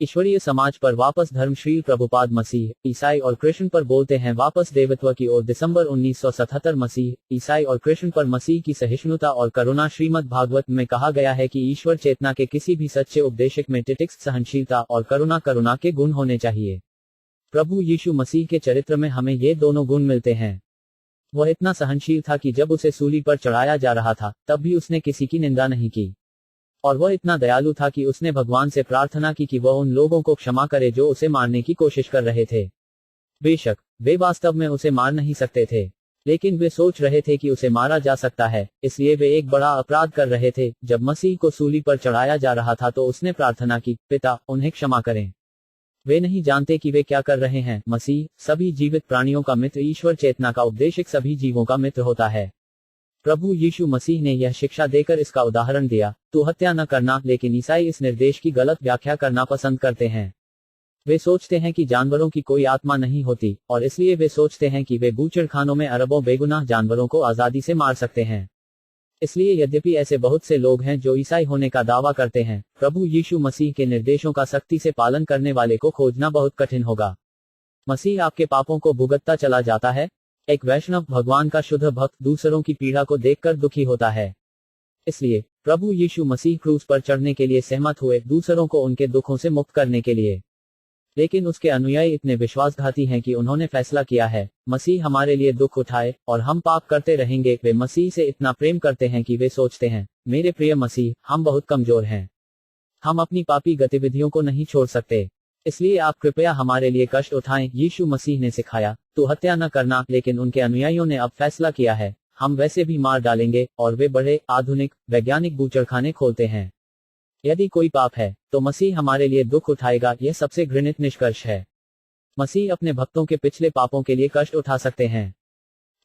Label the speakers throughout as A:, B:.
A: ईश्वरीय समाज पर वापस धर्मशील प्रभुपाद मसीह, ईसाई और कृष्ण पर बोलते हैं वापस देवत्व की ओर। दिसंबर 1977 मसीह, ईसाई और कृष्ण पर मसीह की सहिष्णुता और करुणा। श्रीमद् भागवत में कहा गया है कि ईश्वर चेतना के किसी भी सच्चे उपदेशक में तितिक्ष, सहनशीलता और करुणा के गुण होने चाहिए। प्रभु यीशु मसीह के चरित्र में हमें ये दोनों गुण मिलते हैं। वह इतना सहनशील था कि जब उसे सूली पर चढ़ाया जा रहा था तब भी उसने किसी की निंदा नहीं की, और वह इतना दयालु था कि उसने भगवान से प्रार्थना की कि वह उन लोगों को क्षमा करे जो उसे मारने की कोशिश कर रहे थे। बेशक वे वास्तव में उसे मार नहीं सकते थे, लेकिन वे सोच रहे थे कि उसे मारा जा सकता है, इसलिए वे एक बड़ा अपराध कर रहे थे। जब मसीह को सूली पर चढ़ाया जा रहा था तो उसने प्रार्थना की, पिता, उन्हें क्षमा करें, वे नहीं जानते कि वे क्या कर रहे हैं। मसीह सभी जीवित प्राणियों का मित्र, ईश्वर चेतना का उपदेशक सभी जीवों का मित्र होता है। प्रभु यीशु मसीह ने यह शिक्षा देकर इसका उदाहरण दिया, तू हत्या न करना। लेकिन ईसाई इस निर्देश की गलत व्याख्या करना पसंद करते हैं। वे सोचते हैं कि जानवरों की कोई आत्मा नहीं होती, और इसलिए वे सोचते हैं कि वे बूचड़खानों में अरबों बेगुनाह जानवरों को आजादी से मार सकते हैं। इसलिए यद्यपि ऐसे बहुत से लोग हैं जो ईसाई होने का दावा करते हैं, प्रभु यीशु मसीह के निर्देशों का सख्ती से पालन करने वाले को खोजना बहुत कठिन होगा। मसीह आपके पापों को भुगतता चला जाता है। एक वैष्णव, भगवान का शुद्ध भक्त, दूसरों की पीड़ा को देखकर दुखी होता है। इसलिए प्रभु यीशु मसीह क्रूस पर चढ़ने के लिए सहमत हुए, दूसरों को उनके दुखों से मुक्त करने के लिए। लेकिन उसके अनुयायी इतने विश्वासघाती हैं कि उन्होंने फैसला किया है, मसीह हमारे लिए दुख उठाए और हम पाप करते रहेंगे। वे मसीह से इतना प्रेम करते हैं कि वे सोचते हैं, मेरे प्रिय मसीह, हम बहुत कमजोर हैं, हम अपनी पापी गतिविधियों को नहीं छोड़ सकते, इसलिए आप कृपया हमारे लिए कष्ट उठाएं। यीशु मसीह ने सिखाया, तू हत्या न करना, लेकिन उनके अनुयायियों ने अब फैसला किया है, हम वैसे भी मार डालेंगे, और वे बड़े आधुनिक वैज्ञानिक बूचड़खाने खोलते हैं। यदि कोई पाप है तो मसीह हमारे लिए दुख उठाएगा। यह सबसे घृणित निष्कर्ष है। मसीह अपने भक्तों के पिछले पापों के लिए कष्ट उठा सकते हैं,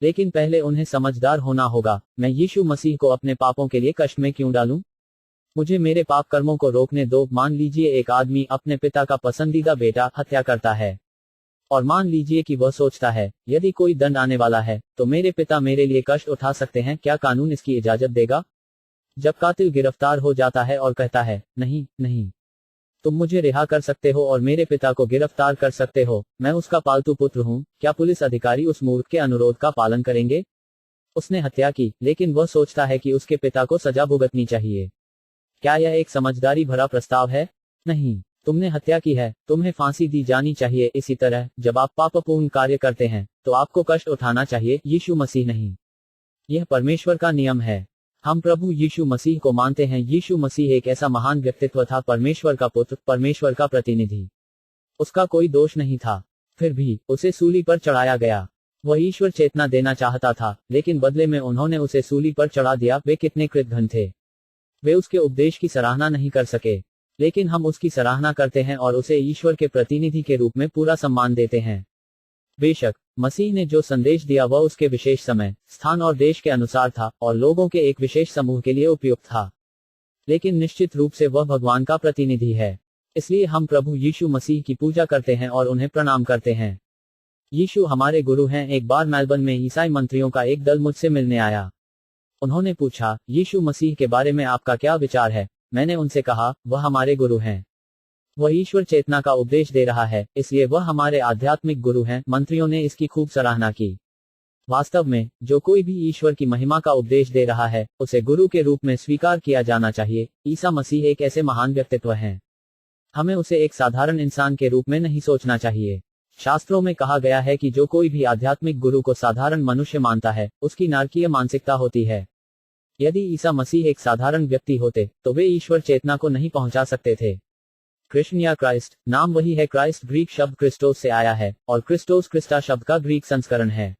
A: लेकिन पहले उन्हें समझदार होना होगा। मैं यीशु मसीह को अपने पापों के लिए कष्ट में क्यों डालूं? मुझे मेरे पाप कर्मों को रोकने दो। मान लीजिए एक आदमी अपने पिता का पसंदीदा बेटा हत्या करता है, और मान लीजिए कि वह सोचता है, यदि कोई दंड आने वाला है तो मेरे पिता मेरे लिए कष्ट उठा सकते हैं। क्या कानून इसकी इजाजत देगा? जब कातिल गिरफ्तार हो जाता है और कहता है, नहीं नहीं, तुम मुझे रिहा कर सकते हो और मेरे पिता को गिरफ्तार कर सकते हो, मैं उसका पालतू पुत्र हूं, क्या पुलिस अधिकारी उस मूर्ख के अनुरोध का पालन करेंगे? उसने हत्या की, लेकिन वह सोचता है कि उसके पिता को सजा भुगतनी चाहिए। क्या यह एक समझदारी भरा प्रस्ताव है? नहीं, तुमने हत्या की है, तुम्हें फांसी दी जानी चाहिए। इसी तरह जब आप पापपूर्ण कार्य करते हैं तो आपको कष्ट उठाना चाहिए, यीशु मसीह नहीं। यह परमेश्वर का नियम है। हम प्रभु यीशु मसीह को मानते हैं। यीशु मसीह एक ऐसा महान व्यक्तित्व था, परमेश्वर का पुत्र, परमेश्वर का प्रतिनिधि। उसका कोई दोष नहीं था, फिर भी उसे सूली पर चढ़ाया गया। वह ईश्वर चेतना देना चाहता था, लेकिन बदले में उन्होंने उसे सूली पर चढ़ा दिया। वे कितने कृतघ्न थे। वे उसके उपदेश की सराहना नहीं कर सके, लेकिन हम उसकी सराहना करते हैं और उसे ईश्वर के प्रतिनिधि के रूप में पूरा सम्मान देते हैं। बेशक मसीह ने जो संदेश दिया वह उसके विशेष समय, स्थान और देश के अनुसार था, और लोगों के एक विशेष समूह के लिए उपयुक्त था, लेकिन निश्चित रूप से वह भगवान का प्रतिनिधि है। इसलिए हम प्रभु यीशु मसीह की पूजा करते हैं और उन्हें प्रणाम करते हैं। यीशु हमारे गुरु हैं। एक बार मेलबर्न में ईसाई मंत्रियों का एक दल मुझसे मिलने आया। उन्होंने पूछा, यीशु मसीह के बारे में आपका क्या विचार है? मैंने उनसे कहा, वह हमारे गुरु हैं, वह ईश्वर चेतना का उपदेश दे रहा है, इसलिए वह हमारे आध्यात्मिक गुरु हैं। मंत्रियों ने इसकी खूब सराहना की। वास्तव में जो कोई भी ईश्वर की महिमा का उपदेश दे रहा है उसे गुरु के रूप में स्वीकार किया जाना चाहिए। ईसा मसीह एक ऐसे महान व्यक्तित्व हैं, हमें उसे एक साधारण इंसान के रूप में नहीं सोचना चाहिए। शास्त्रों में कहा गया है कि जो कोई भी आध्यात्मिक गुरु को साधारण मनुष्य मानता है उसकी नारकीय मानसिकता होती है। यदि ईसा मसीह एक साधारण व्यक्ति होते तो वे ईश्वर चेतना को नहीं पहुंचा सकते थे। कृष्ण या क्राइस्ट, नाम वही है। क्राइस्ट ग्रीक शब्द क्रिस्टोस से आया है, और क्रिस्टोस क्रिस्टा शब्द का ग्रीक संस्करण है।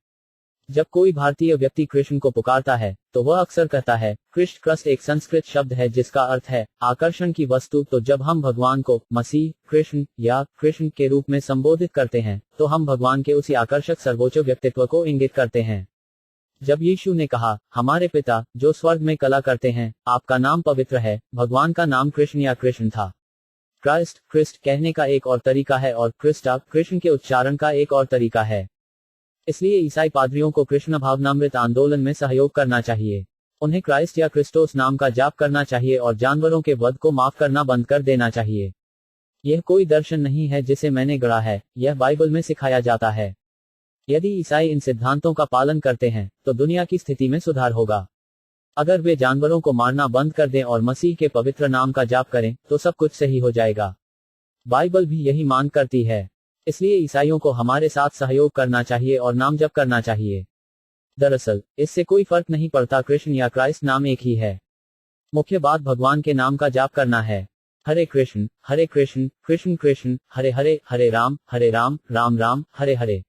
A: जब कोई भारतीय व्यक्ति कृष्ण को पुकारता है तो वह अक्सर कहता है कृष्ण। क्रस्ट एक संस्कृत शब्द है जिसका अर्थ है आकर्षण की वस्तु। तो जब हम भगवान को मसीह, कृष्ण या कृष्ण के रूप में संबोधित करते हैं तो हम भगवान के उसी आकर्षक सर्वोच्च व्यक्तित्व को इंगित करते हैं। जब यीशु ने कहा, हमारे पिता जो स्वर्ग में कला करते हैं, आपका नाम पवित्र है, भगवान का नाम कृष्ण या कृष्ण था। क्राइस्ट, क्रिस्ट कहने का एक और तरीका है, और क्रिस्टा कृष्ण के उच्चारण का एक और तरीका है। इसलिए ईसाई पादरियों को कृष्ण भावनामृत आंदोलन में सहयोग करना चाहिए। उन्हें क्राइस्ट या क्रिस्टोस नाम का जाप करना चाहिए और जानवरों के वध को माफ करना बंद कर देना चाहिए। यह कोई दर्शन नहीं है जिसे मैंने गढ़ा है, यह बाइबल में सिखाया जाता है। यदि ईसाई इन सिद्धांतों का पालन करते हैं तो दुनिया की स्थिति में सुधार होगा। अगर वे जानवरों को मारना बंद कर दें और मसीह के पवित्र नाम का जाप करें तो सब कुछ सही हो जाएगा। बाइबल भी यही मांग करती है। इसलिए ईसाइयों को हमारे साथ सहयोग करना चाहिए और नाम जप करना चाहिए। दरअसल इससे कोई फर्क नहीं पड़ता, कृष्ण या क्राइस्ट, नाम एक ही है। मुख्य बात भगवान के नाम का जाप करना है। हरे कृष्ण कृष्ण कृष्ण, हरे हरे, हरे राम राम राम, हरे हरे।